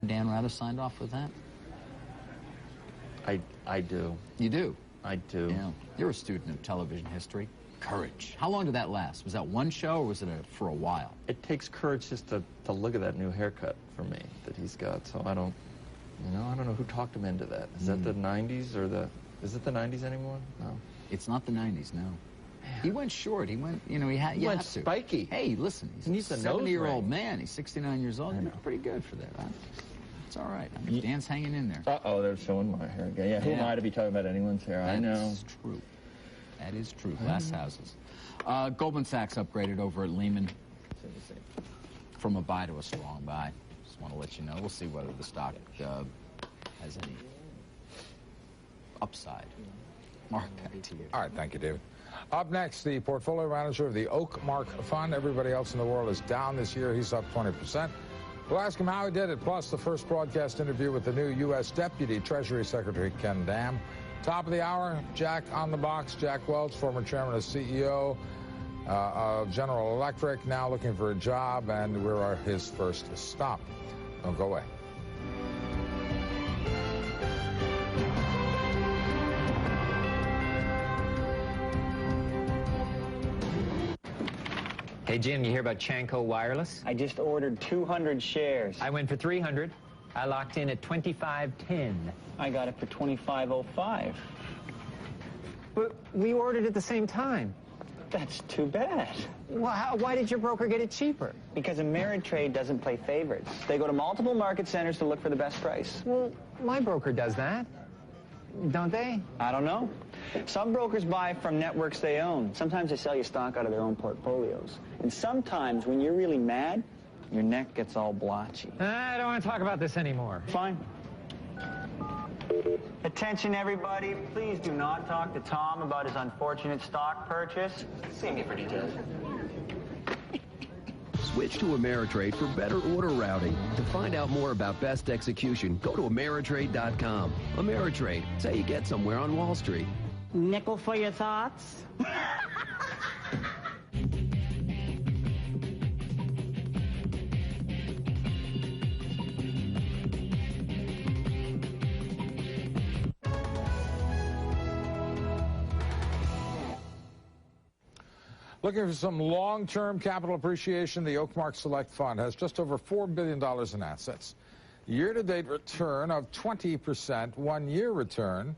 Dan Rather signed off with that? I do. You do? I do. Yeah. You're a student of television history. Courage. How long did that last? Was that one show, or was it for a while? It takes courage just to look at that new haircut for me that he's got. So I don't know who talked him into that. Is that the 90s or is it the 90s anymore? No. It's not the 90s, no. Man. He went short. He went, he went spiky. Hey, listen, he's a 70-year-old man. He's 69 years old. You're pretty good for that, huh? It's all right. I mean, Dan's hanging in there. Uh-oh, they're showing my hair again. Yeah, who am I to be talking about anyone's hair? I know. That's true. That is true. Glass houses. Goldman Sachs upgraded over at Lehman from a buy to a strong buy. Just want to let you know. We'll see whether the stock has any upside. Mark, back to you. All right, thank you, David. Up next, the portfolio manager of the Oakmark Fund. Everybody else in the world is down this year. He's up 20%. We'll ask him how he did it, plus the first broadcast interview with the new U.S. Deputy Treasury Secretary Ken Dam. Top of the hour, Jack on the box. Jack Welch, former chairman and CEO of General Electric, now looking for a job, and we're his first stop. Don't go away. Hey, Jim, you hear about Chanco Wireless? I just ordered 200 shares. I went for 300. I locked in at 25.10. I got it for 25.05. But we ordered at the same time. That's too bad. Well, why did your broker get it cheaper? Because Ameritrade doesn't play favorites. They go to multiple market centers to look for the best price. Well, my broker does that. Don't they? I don't know. Some brokers buy from networks they own. Sometimes they sell you stock out of their own portfolios. And sometimes when you're really mad, your neck gets all blotchy. I don't want to talk about this anymore. Fine. Attention, everybody. Please do not talk to Tom about his unfortunate stock purchase. See me for details. Switch to Ameritrade for better order routing. To find out more about best execution, go to Ameritrade.com. Ameritrade. It's how you get somewhere on Wall Street. Nickel for your thoughts? Looking for some long-term capital appreciation, the Oakmark Select Fund has just over $4 billion in assets. Year-to-date return of 20%, one-year return,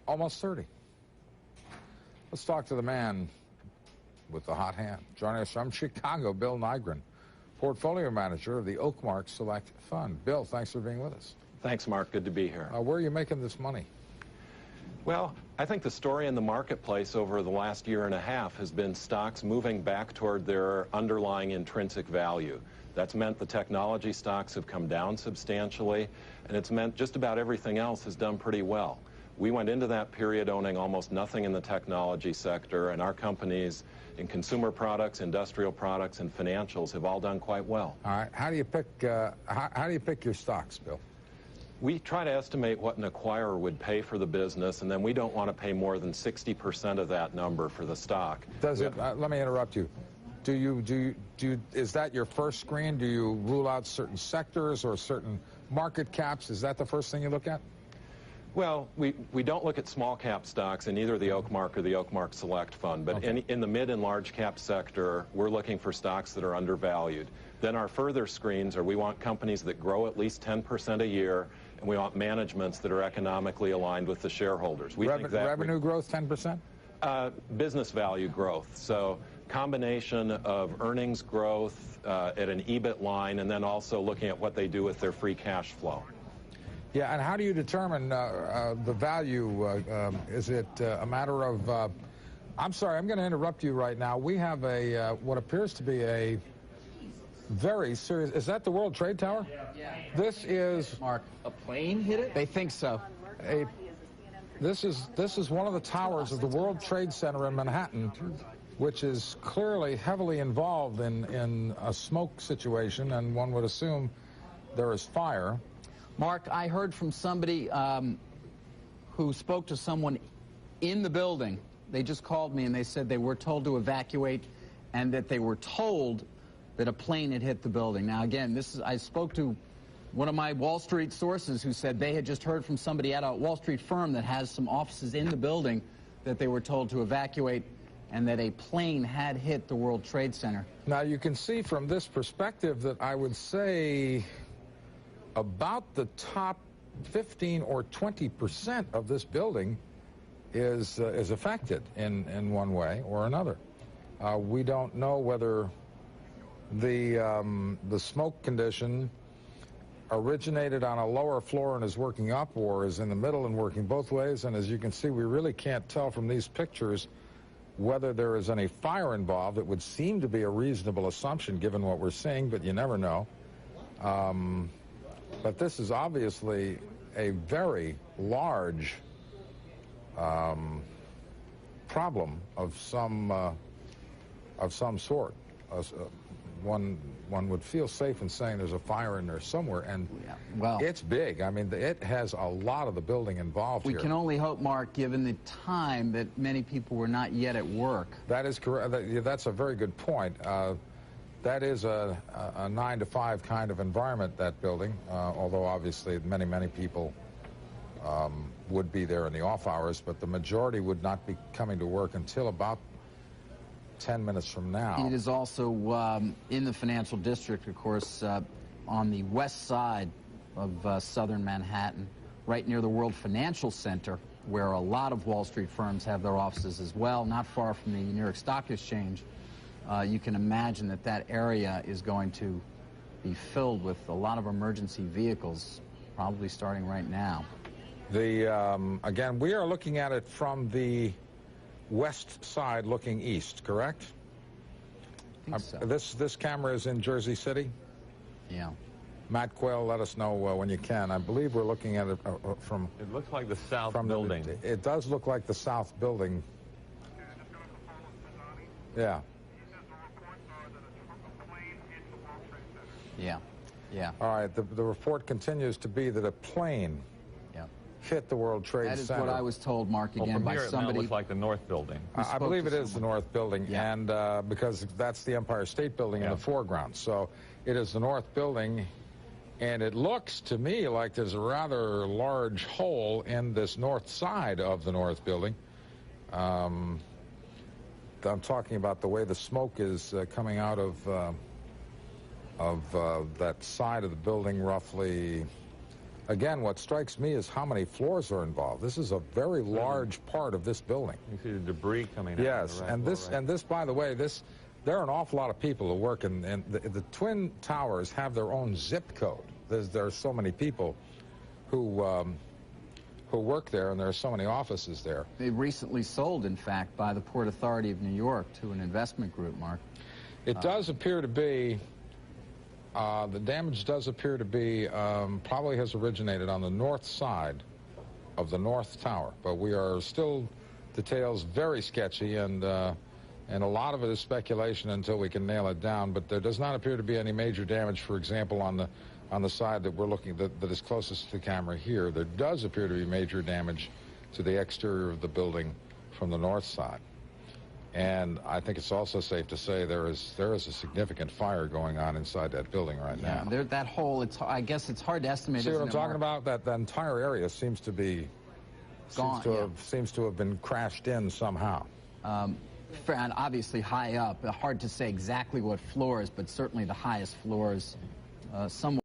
almost 30. Let's talk to the man with the hot hand. Joining us from Chicago, Bill Nygren, portfolio manager of the Oakmark Select Fund. Bill, thanks for being with us. Thanks, Mark. Good to be here. Where are you making this money? Well, I think the story in the marketplace over the last year and a half has been stocks moving back toward their underlying intrinsic value. That's meant the technology stocks have come down substantially, and it's meant just about everything else has done pretty well. We went into that period owning almost nothing in the technology sector, and our companies in consumer products, industrial products, and financials have all done quite well. All right. How do you pick your stocks, Bill? We try to estimate what an acquirer would pay for the business, and then we don't want to pay more than 60% of that number for the stock. Does it? Let me interrupt you. Is that your first screen? Do you rule out certain sectors or certain market caps? Is that the first thing you look at? Well, we don't look at small cap stocks in either the Oakmark or the Oakmark Select Fund, but okay. in the mid and large cap sector, we're looking for stocks that are undervalued. Then our further screens are we want companies that grow at least 10% a year, and we want managements that are economically aligned with the shareholders. We think that revenue growth 10%? Business value growth. So combination of earnings growth at an EBIT line, and then also looking at what they do with their free cash flow. Yeah, and how do you determine the value? Is it a matter of... I'm sorry, I'm going to interrupt you right now. We have a what appears to be a very serious... Is that the World Trade Tower? Yeah. This is... Mark, a plane hit it? They think so. This is one of the towers of the World Trade Center in Manhattan, which is clearly heavily involved in a smoke situation, and one would assume there is fire. Mark, I heard from somebody who spoke to someone in the building. They just called me and they said they were told to evacuate and that they were told that a plane had hit the building. Now, again, I spoke to One of my Wall Street sources who said they had just heard from somebody at a Wall Street firm that has some offices in the building that they were told to evacuate and that a plane had hit the World Trade Center. Now, you can see from this perspective that I would say about the top 15 or 20% of this building is affected in one way or another. We don't know whether the smoke condition originated on a lower floor and is working up, or is in the middle and working both ways. And as you can see, we really can't tell from these pictures whether there is any fire involved. It would seem to be a reasonable assumption given what we're seeing, but you never know. But this is obviously a very large problem of some sort. One would feel safe in saying there's a fire in there somewhere, and well, it's big. I mean, it has a lot of the building involved here. We can only hope, Mark, given the time, that many people were not yet at work. That is correct. That's a very good point. That is a 9 to 5 kind of environment, that building, although obviously many people would be there in the off hours, but the majority would not be coming to work until about 10 minutes from now. It is also in the financial district, of course, on the west side of southern Manhattan, right near the World Financial Center, where a lot of Wall Street firms have their offices as well, not far from the New York Stock Exchange. You can imagine that that area is going to be filled with a lot of emergency vehicles, probably starting right now. Again, we are looking at it from the west side looking east, correct? I think so. This camera is in Jersey City? Yeah. Matt Quayle, let us know when you can. I believe we're looking at it from... It looks like the south building. It does look like the south building. Yeah. Yeah. All right, the report continues to be that a plane hit the World Trade Center. That is what I was told, Mark, again, by somebody. It looks like the north building. I believe it is the north building, yeah. and because that's the Empire State Building in the foreground. So it is the north building, and it looks to me like there's a rather large hole in this north side of the north building. I'm talking about the way the smoke is coming out of that side of the building, roughly. Again, what strikes me is how many floors are involved. This is a very large part of this building. You see the debris coming out. Yes, and this, by the way, there are an awful lot of people who work, and the Twin Towers have their own zip code. There are so many people who work there, and there are so many offices there. They recently sold, in fact, by the Port Authority of New York to an investment group, Mark. It does appear to be... the damage does appear to be, probably has originated on the north side of the North Tower, but we are still, details very sketchy, and a lot of it is speculation until we can nail it down, but there does not appear to be any major damage, for example, on the side that we're looking, that is closest to the camera here. There does appear to be major damage to the exterior of the building from the north side. And I think it's also safe to say there is a significant fire going on inside that building right now. Yeah, that hole, I guess it's hard to estimate. See what I'm talking about? That entire area seems to be gone. Seems to have been crashed in somehow. And obviously high up. Hard to say exactly what floors, but certainly the highest floors. Somewhat